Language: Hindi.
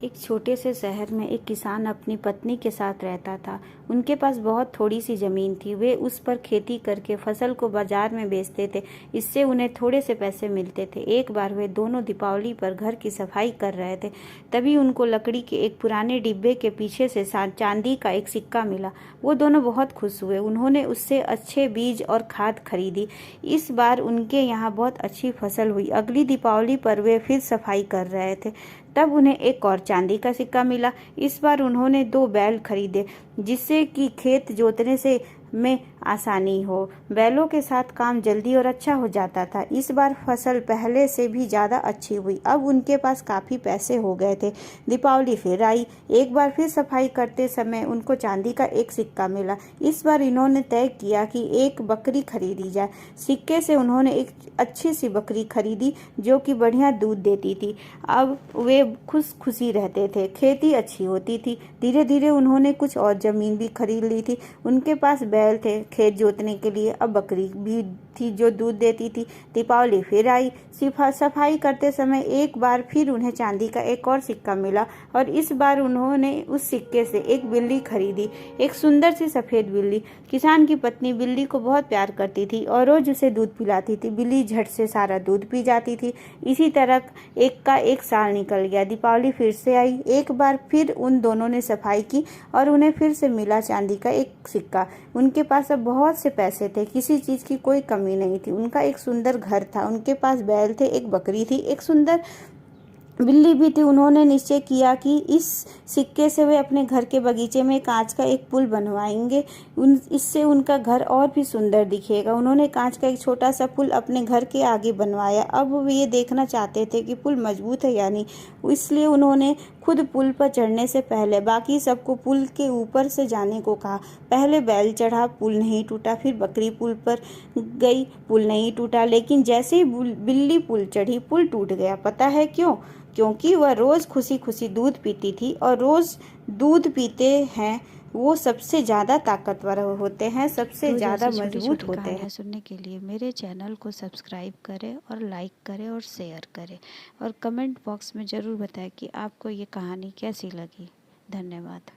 एक छोटे से शहर में एक किसान अपनी पत्नी के साथ रहता था। उनके पास बहुत थोड़ी सी जमीन थी। वे उस पर खेती करके फसल को बाजार में बेचते थे। इससे उन्हें थोड़े से पैसे मिलते थे। एक बार वे दोनों दीपावली पर घर की सफाई कर रहे थे। तभी उनको लकड़ी के एक पुराने डिब्बे के पीछे से चांदी का एक सिक्का मिला। वो दोनों बहुत खुश हुए। उन्होंने उससे अच्छे बीज और खाद खरीदी। इस बार उनके यहाँ बहुत अच्छी फसल हुई। अगली दीपावली पर वे फिर सफाई कर रहे थे। तब उन्हें एक और चांदी का सिक्का मिला। इस बार उन्होंने 2 बैल खरीदे, जिससे कि खेत जोतने से में आसानी हो। बैलों के साथ काम जल्दी और अच्छा हो जाता था। इस बार फसल पहले से भी ज़्यादा अच्छी हुई। अब उनके पास काफ़ी पैसे हो गए थे। दीपावली फिर आई। एक बार फिर सफाई करते समय उनको चांदी का एक सिक्का मिला। इस बार इन्होंने तय किया कि एक बकरी खरीदी जाए। सिक्के से उन्होंने एक अच्छी सी बकरी खरीदी, जो कि बढ़िया दूध देती थी। अब वे खुशी रहते थे। खेती अच्छी होती थी। धीरे धीरे उन्होंने कुछ और ज़मीन भी खरीद ली थी। उनके पास बैल थे खेत जोतने के लिए। अब बकरी भी थी जो दूध देती थी। दीपावली फिर आई। सफाई करते समय एक बार फिर उन्हें चांदी का एक और सिक्का मिला और इस बार उन्होंने उस सिक्के से एक बिल्ली खरीदी, एक सुंदर सी सफ़ेद बिल्ली। किसान की पत्नी बिल्ली को बहुत प्यार करती थी और रोज उसे दूध पिलाती थी। बिल्ली झट से सारा दूध पी जाती थी। इसी तरह एक का एक साल निकल गया। दीपावली फिर से आई। एक बार फिर उन दोनों ने सफाई की और उन्हें फिर से मिला चांदी का एक सिक्का। उनके पास अब बहुत से पैसे थे। किसी चीज़ की कोई कमी नहीं थी। उनका एक सुंदर घर था। उनके पास बैल थे, एक बकरी थी, एक सुंदर बिल्ली भी थी। उन्होंने निश्चय किया कि इस सिक्के से वे अपने घर के बगीचे में कांच का एक पुल बनवाएंगे। इससे उनका घर और भी सुंदर दिखेगा। उन्होंने कांच का एक छोटा सा पुल अपने घर के आगे बनवाया। अब वे ये देखना चाहते थे कि पुल मजबूत है या नहीं। इसलिए उन्होंने खुद पुल पर चढ़ने से पहले बाकी सबको पुल के ऊपर से जाने को कहा। पहले बैल चढ़ा, पुल नहीं टूटा। फिर बकरी पुल पर गई, पुल नहीं टूटा। लेकिन जैसे ही बिल्ली पुल चढ़ी, पुल टूट गया। पता है क्यों? क्योंकि वह रोज खुशी खुशी दूध पीती थी और रोज दूध पीते हैं वो सबसे ज़्यादा ताकतवर होते हैं, सबसे ज़्यादा मजबूत होते हैं। सुनने के लिए मेरे चैनल को सब्सक्राइब करें और लाइक करें और शेयर करें और कमेंट बॉक्स में ज़रूर बताएं कि आपको ये कहानी कैसी लगी। धन्यवाद।